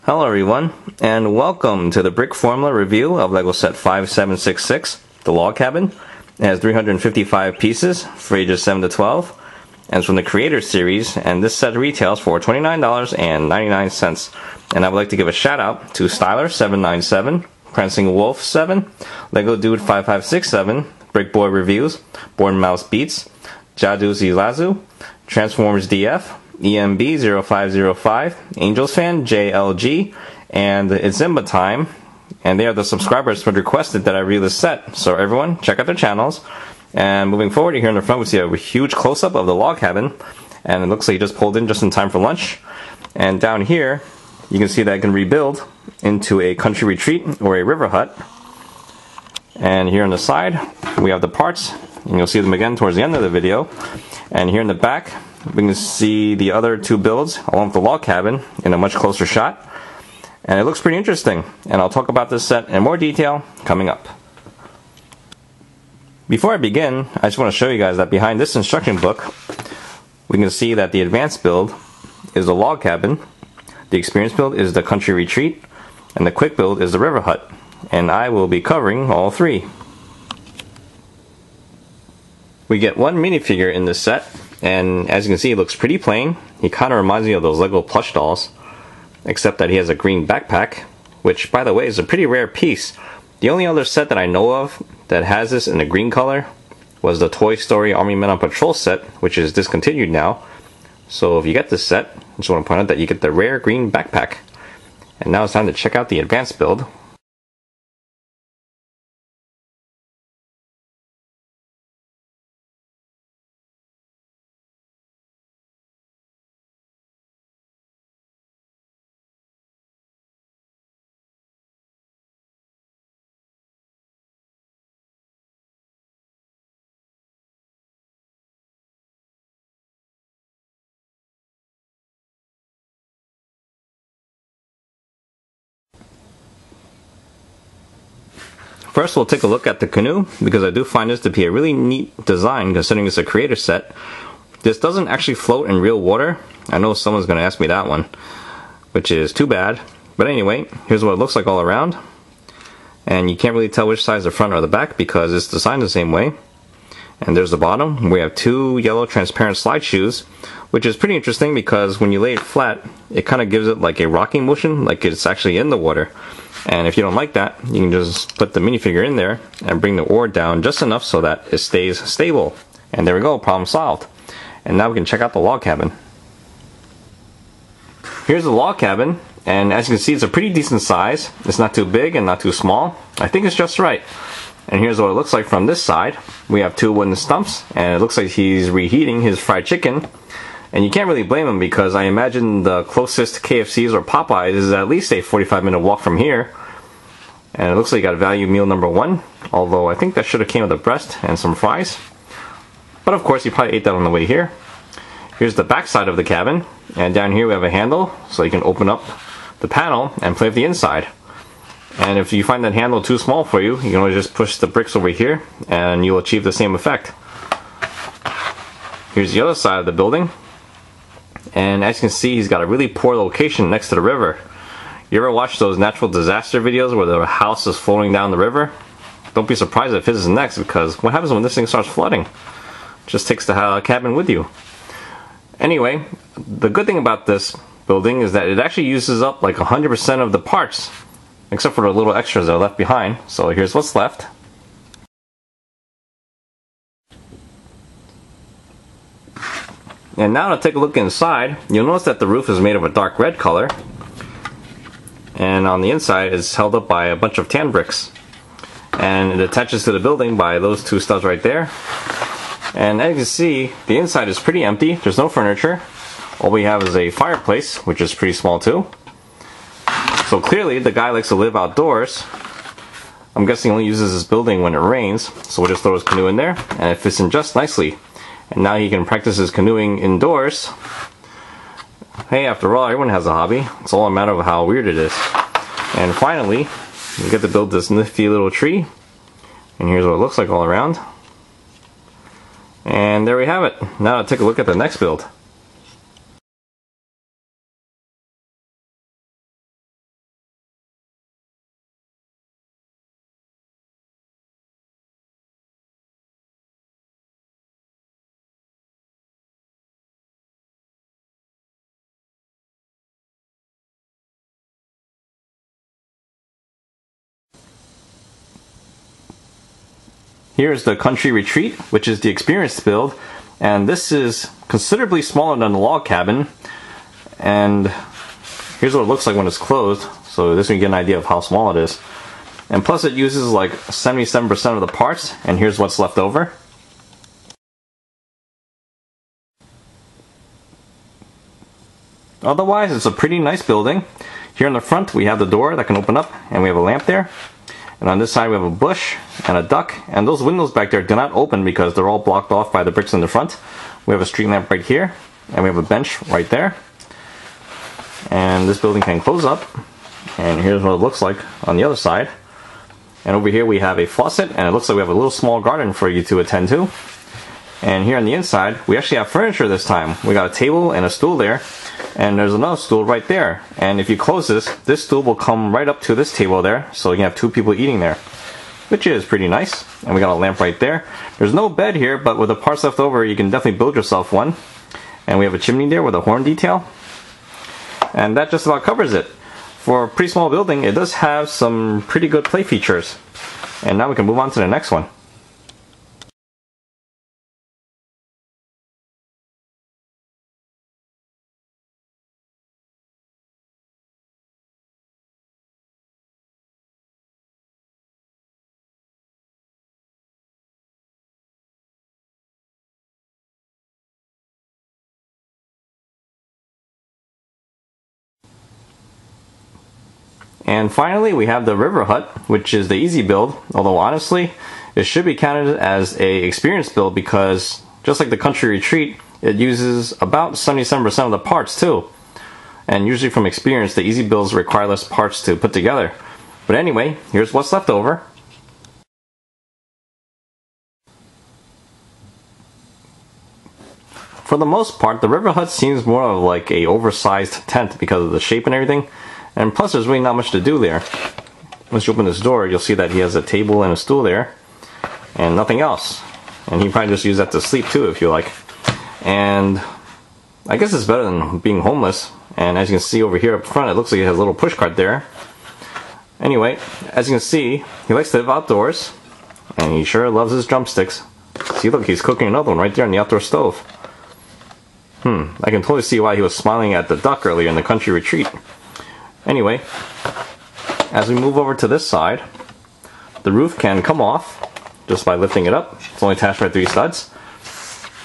Hello everyone, and welcome to the Brickformula review of LEGO set 5766, the log cabin. It has 355 pieces for ages 7 to 12, and it's from the Creator Series, and this set retails for $29.99. And I would like to give a shout out to Styler797, Prancing Wolf 7, LEGO Dude 5567, Brickboy Reviews, Born Mouse Beats, Jaduzi Lazu, Transformers DF, EMB0505, Angels Fan, JLG, and it's Zimba Time, and they are the subscribers who requested that I review this set. So everyone, check out their channels. And moving forward, here in the front we see a huge close-up of the log cabin, and it looks like he just pulled in just in time for lunch. And down here, you can see that I can rebuild into a country retreat or a river hut. And here on the side, we have the parts, and you'll see them again towards the end of the video. And here in the back, we can see the other two builds along with the log cabin in a much closer shot. And it looks pretty interesting, and I'll talk about this set in more detail coming up. Before I begin, I just want to show you guys that behind this instruction book, we can see that the advanced build is the log cabin, the experience build is the country retreat, and the quick build is the river hut. And I will be covering all three. We get one minifigure in this set, and as you can see, he looks pretty plain. He kind of reminds me of those LEGO plush dolls, except that he has a green backpack, which, by the way, is a pretty rare piece. The only other set that I know of that has this in a green color was the Toy Story Army Men on Patrol set, which is discontinued now. So if you get this set, I just want to point out that you get the rare green backpack. And now it's time to check out the advanced build. First, we'll take a look at the canoe, because I do find this to be a really neat design considering it's a creator set. This doesn't actually float in real water. I know someone's going to ask me that one, which is too bad. But anyway, here's what it looks like all around. And you can't really tell which side is the front or the back because it's designed the same way. And there's the bottom. We have two yellow transparent slide shoes, which is pretty interesting because when you lay it flat, it kind of gives it like a rocking motion, like it's actually in the water. And if you don't like that, you can just put the minifigure in there and bring the oar down just enough so that it stays stable. And there we go, problem solved. And now we can check out the log cabin. Here's the log cabin, and as you can see, it's a pretty decent size. It's not too big and not too small. I think it's just right. And here's what it looks like from this side. We have two wooden stumps, and it looks like he's reheating his fried chicken. And you can't really blame him because I imagine the closest KFC's or Popeyes is at least a 45-minute walk from here. And it looks like you got value meal number 1, although I think that should have came with a breast and some fries. But of course, you probably ate that on the way here. Here's the back side of the cabin, and down here we have a handle so you can open up the panel and play with the inside. And if you find that handle too small for you, you can always just push the bricks over here and you'll achieve the same effect. Here's the other side of the building. And as you can see, he's got a really poor location next to the river. You ever watch those natural disaster videos where the house is floating down the river? Don't be surprised if his is next, because what happens when this thing starts flooding? Just takes the cabin with you. Anyway, the good thing about this building is that it actually uses up like 100% of the parts, except for the little extras that are left behind. So here's what's left. And now to take a look inside, you'll notice that the roof is made of a dark red color. And on the inside it's held up by a bunch of tan bricks. And it attaches to the building by those two studs right there. And as you can see, the inside is pretty empty. There's no furniture. All we have is a fireplace, which is pretty small too. So clearly the guy likes to live outdoors. I'm guessing he only uses this building when it rains. So we'll just throw his canoe in there, and it fits in just nicely. And now he can practice his canoeing indoors. Hey, after all, everyone has a hobby. It's all a matter of how weird it is. And finally, we get to build this nifty little tree. And here's what it looks like all around. And there we have it. Now to take a look at the next build. Here's the Country Retreat, which is the experienced build, and this is considerably smaller than the log cabin. And here's what it looks like when it's closed, so this way you get an idea of how small it is. And plus it uses like 77% of the parts, and here's what's left over. Otherwise, it's a pretty nice building. Here in the front we have the door that can open up, and we have a lamp there. And on this side we have a bush and a duck, and those windows back there do not open because they're all blocked off by the bricks in the front. We have a street lamp right here, and we have a bench right there. And this building can close up, and here's what it looks like on the other side. And over here we have a faucet, and it looks like we have a little small garden for you to attend to. And here on the inside we actually have furniture this time. We got a table and a stool there, and there's another stool right there. And if you close this stool will come right up to this table there, so you can have two people eating there, which is pretty nice. And we got a lamp right there. There's no bed here, but with the parts left over you can definitely build yourself one. And we have a chimney there with a horn detail, and that just about covers it. For a pretty small building, it does have some pretty good play features. And now we can move on to the next one. And finally we have the river hut, which is the easy build, although honestly it should be counted as a experienced build because just like the Country Retreat, it uses about 77% of the parts too. And usually from experience the easy builds require less parts to put together. But anyway, here's what's left over. For the most part, the river hut seems more of like a oversized tent because of the shape and everything. And plus there's really not much to do there. Once you open this door, you'll see that he has a table and a stool there, and nothing else. And he probably just use that to sleep too, if you like. And I guess it's better than being homeless. And as you can see over here up front, it looks like he has a little pushcart there. Anyway, as you can see, he likes to live outdoors, and he sure loves his drumsticks. See, look, he's cooking another one right there on the outdoor stove. I can totally see why he was smiling at the duck earlier in the Country Retreat. Anyway, as we move over to this side, the roof can come off just by lifting it up. It's only attached by 3 studs.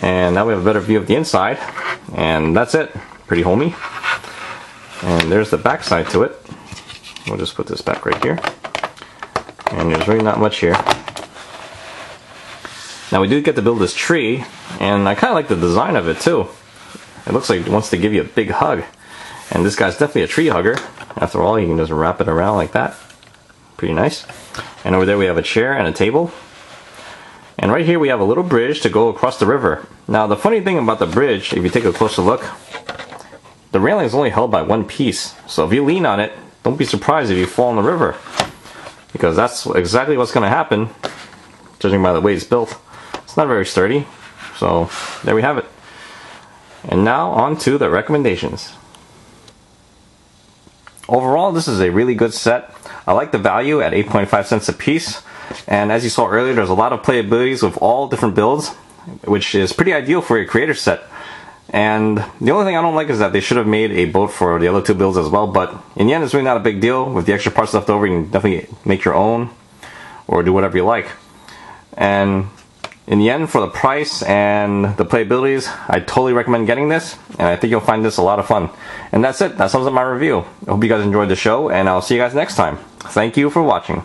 And now we have a better view of the inside. And that's it. Pretty homey. And there's the back side to it. We'll just put this back right here. And there's really not much here. Now we do get to build this tree, and I kind of like the design of it too. It looks like it wants to give you a big hug. And this guy's definitely a tree hugger. After all, you can just wrap it around like that. Pretty nice. And over there we have a chair and a table. And right here we have a little bridge to go across the river. Now the funny thing about the bridge, if you take a closer look, the railing is only held by one piece. So if you lean on it, don't be surprised if you fall in the river. Because that's exactly what's going to happen, judging by the way it's built. It's not very sturdy. So there we have it. And now on to the recommendations. Overall, this is a really good set. I like the value at 8.5 cents a piece. And as you saw earlier, there's a lot of playabilities with all different builds, which is pretty ideal for a creator set. And the only thing I don't like is that they should have made a boat for the other 2 builds as well. But in the end, it's really not a big deal. With the extra parts left over, you can definitely make your own or do whatever you like. And in the end, for the price and the playabilities, I totally recommend getting this, and I think you'll find this a lot of fun. And that's it. That sums up my review. I hope you guys enjoyed the show, and I'll see you guys next time. Thank you for watching.